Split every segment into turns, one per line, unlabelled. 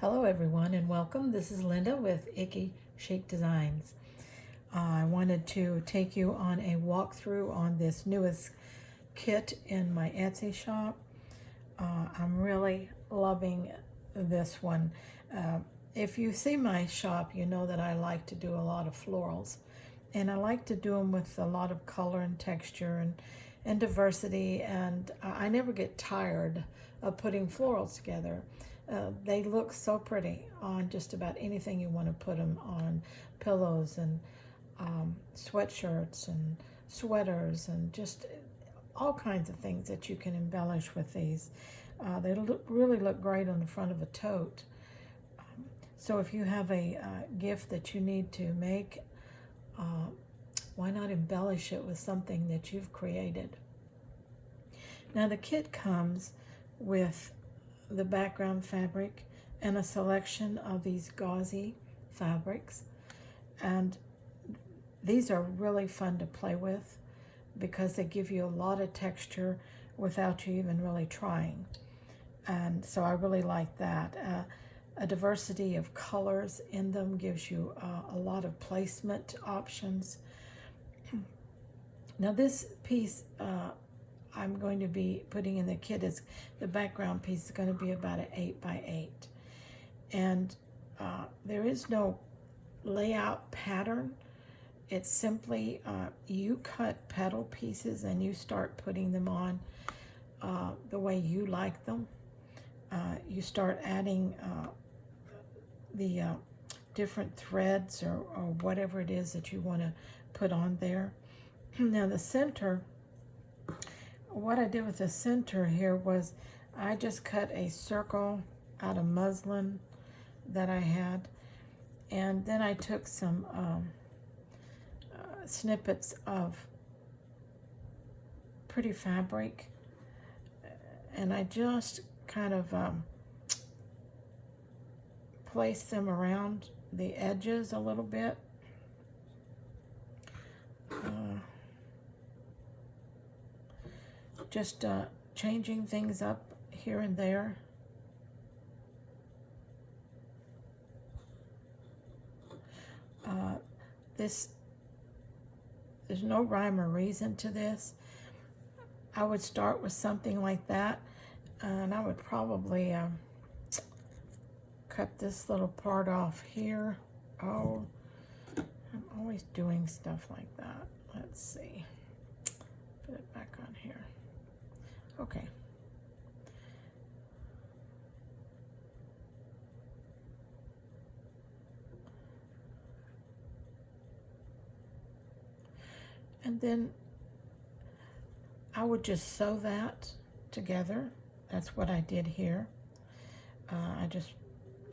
Hello everyone and welcome. This is Linda with Icky Chic Designs. I wanted to take you on a walkthrough on this newest kit in my Etsy shop. I'm really loving this one. If you see my shop, you know that I like to do a lot of florals, and I like to do them with a lot of color and texture and diversity, and I never get tired of putting florals together. They look so pretty on just about anything you want to put them on, pillows and sweatshirts and sweaters and just all kinds of things that you can embellish with these. They really look great on the front of a tote. So if you have a gift that you need to make, why not embellish it with something that you've created? Now the kit comes with the background fabric and a selection of these gauzy fabrics, and these are really fun to play with because they give you a lot of texture without you even really trying, and so I really like that. A diversity of colors in them gives you a lot of placement options. Now this piece I'm going to be putting in the kit is the background piece is going to be about an 8 by 8, and there is no layout pattern. It's simply you cut petal pieces and you start putting them on the way you like them. You start adding the different threads or whatever it is that you want to put on there. Now the center, what I did with the center here was I just cut a circle out of muslin that I had, and then I took some snippets of pretty fabric and I just kind of place them around the edges a little bit. Just changing things up here and there. There's no rhyme or reason to this. I would start with something like that, and I would probably cut this little part off here. Oh, I'm always doing stuff like that. Let's see. Put it back on here. Okay. And then I would just sew that together. That's what I did here. I just,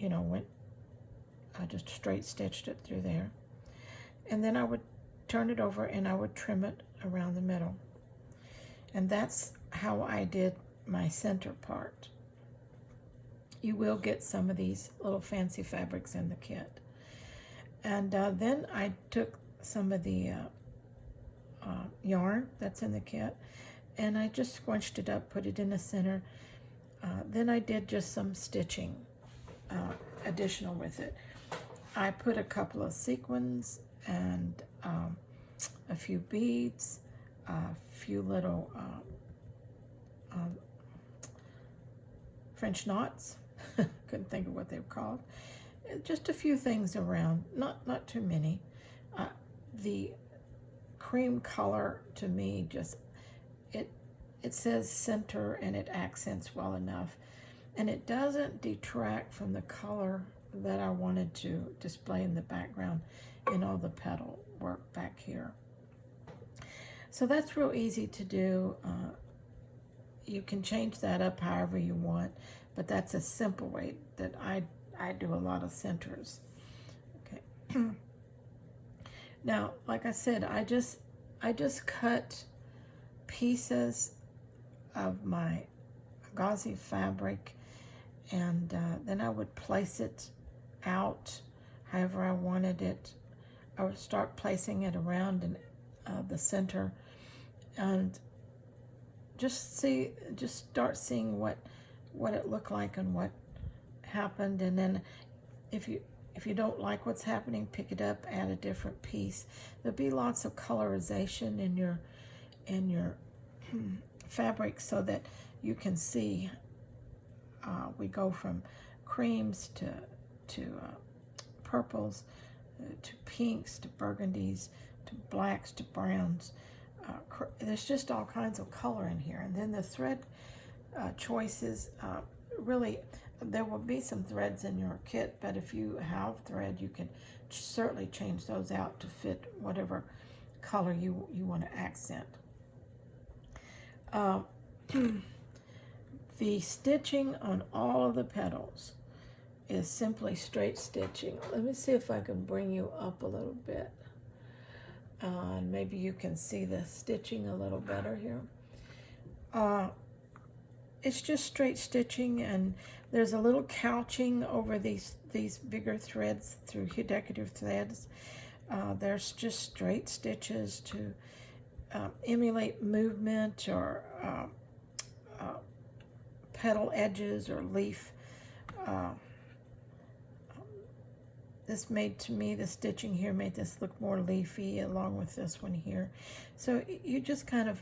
I just straight stitched it through there. And then I would turn it over and I would trim it around the middle. And that's how I did my center part. You will get some of these little fancy fabrics in the kit. And then I took some of the yarn that's in the kit and I just scrunched it up, put it in the center. Then I did just some stitching additional with it. I put a couple of sequins and a few beads, a few little French knots. Couldn't think of what they were called. Just a few things around, not too many. The cream color to me just it says center and it accents well enough, and it doesn't detract from the color that I wanted to display in the background in all the petal work back here. So that's real easy to do. You can change that up however you want, but that's a simple way that I do a lot of centers. Okay. Now, like I said, I just cut pieces of my gauzy fabric, and then I would place it out however I wanted it. I would start placing it around in the center, and just start seeing what it looked like and happened, and then if you don't like what's happening, pick it up, add a different piece. There'll be lots of colorization in your fabric so that you can see. We go from creams to purples, to pinks, to burgundies, to blacks, to browns. There's just all kinds of color in here. And then the thread choices, really, there will be some threads in your kit, but if you have thread, you can certainly change those out to fit whatever color you want to accent. The stitching on all of the petals is simply straight stitching. Let me see if I can bring you up a little bit. And maybe you can see the stitching a little better here. It's just straight stitching, and there's a little couching over these bigger threads through decorative threads. There's just straight stitches to emulate movement or petal edges or leaf. This made, to me, the stitching here made this look more leafy along with this one here. So you just kind of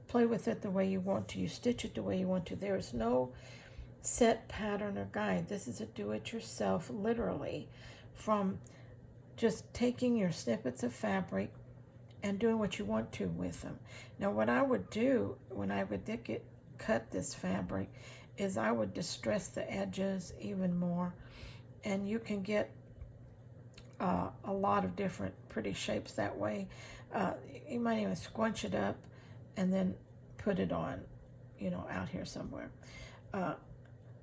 play with it the way you want to. You stitch it the way you want to. There's no set pattern or guide. This is a do-it-yourself, literally, from just taking your snippets of fabric and doing what you want to with them. Now, what I would do when I would cut this fabric is I would distress the edges even more, and you can get a lot of different pretty shapes that way. You might even squunch it up and then put it on, out here somewhere.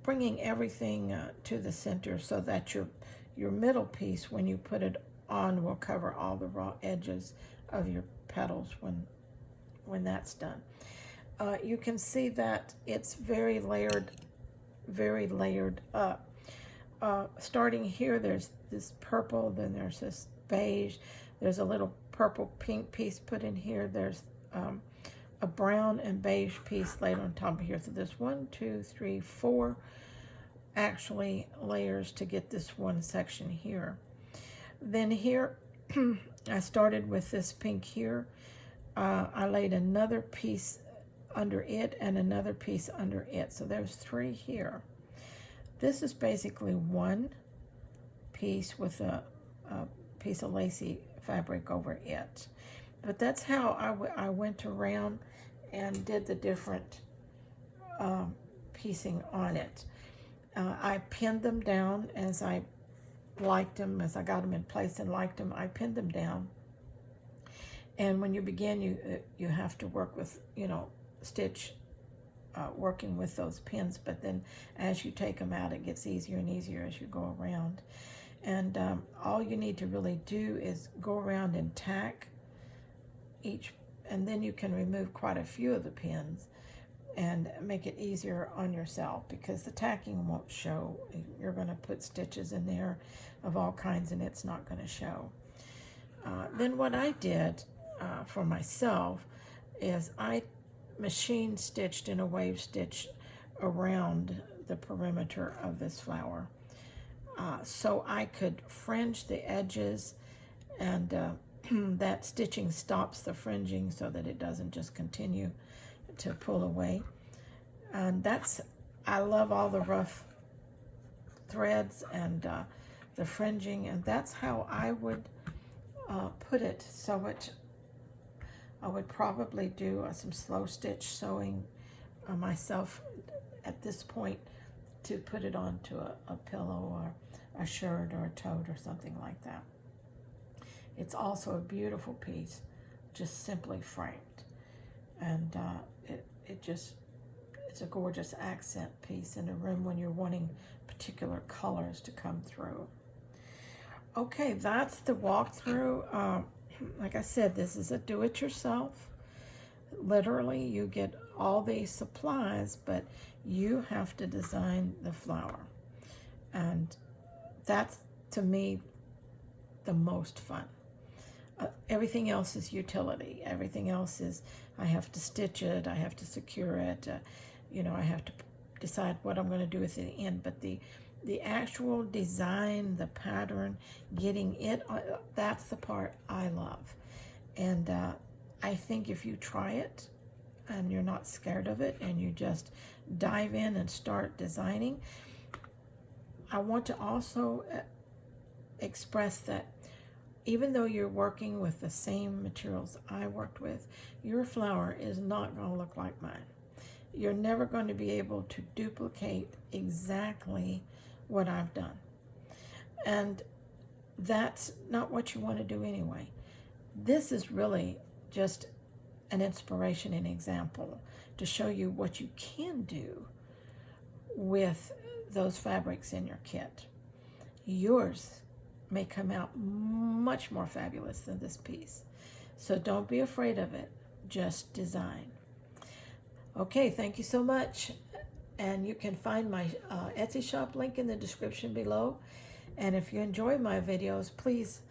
Bringing everything to the center so that your middle piece, when you put it on, will cover all the raw edges of your petals when that's done. You can see that it's very layered up. Starting here, there's this purple, then there's this beige, there's a little purple pink piece put in here, there's a brown and beige piece laid on top of here. So there's 1, 2, 3, 4 actually layers to get this one section here. Then here, I started with this pink here. I laid another piece under it and another piece under it. So there's 3 here. This is basically one piece with a piece of lacy fabric over it. But that's how I went around and did the different piecing on it. I pinned them down as I liked them, as I got them in place and liked them. I pinned them down. And when you begin, you have to work with, stitch, working with those pins. But then as you take them out, it gets easier and easier as you go around. And all you need to really do is go around and tack each, and then you can remove quite a few of the pins and make it easier on yourself, because the tacking won't show. You're going to put stitches in there of all kinds and it's not going to show. Then what I did for myself is I machine stitched in a wave stitch around the perimeter of this flower, so I could fringe the edges, and that stitching stops the fringing so that it doesn't just continue to pull away. And I love all the rough threads and the fringing, and that's how I would put it. So I would probably do some slow stitch sewing myself at this point to put it onto a pillow or a shirt or a tote or something like that. It's also a beautiful piece, just simply framed. And it's a gorgeous accent piece in a room when you're wanting particular colors to come through. Okay, that's the walkthrough. Like I said, this is a do-it-yourself. Literally, you get all these supplies, but you have to design the flower. And that's, to me, the most fun. Everything else is utility. Everything else is, I have to stitch it, I have to secure it, I have to decide what I'm going to do with it in the end. But the actual design, the pattern, getting it, that's the part I love. And I think if you try it and you're not scared of it and you just dive in and start designing, I want to also express that even though you're working with the same materials I worked with, your flower is not going to look like mine. You're never going to be able to duplicate exactly what I've done. And that's not what you want to do anyway. This is really just an inspiration and example to show you what you can do with those fabrics in your kit. Yours may come out much more fabulous than this piece. So don't be afraid of it. Just design. Okay, thank you so much. And you can find my Etsy shop link in the description below. And if you enjoy my videos, please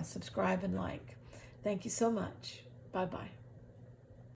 subscribe and like. Thank you so much. Bye-bye.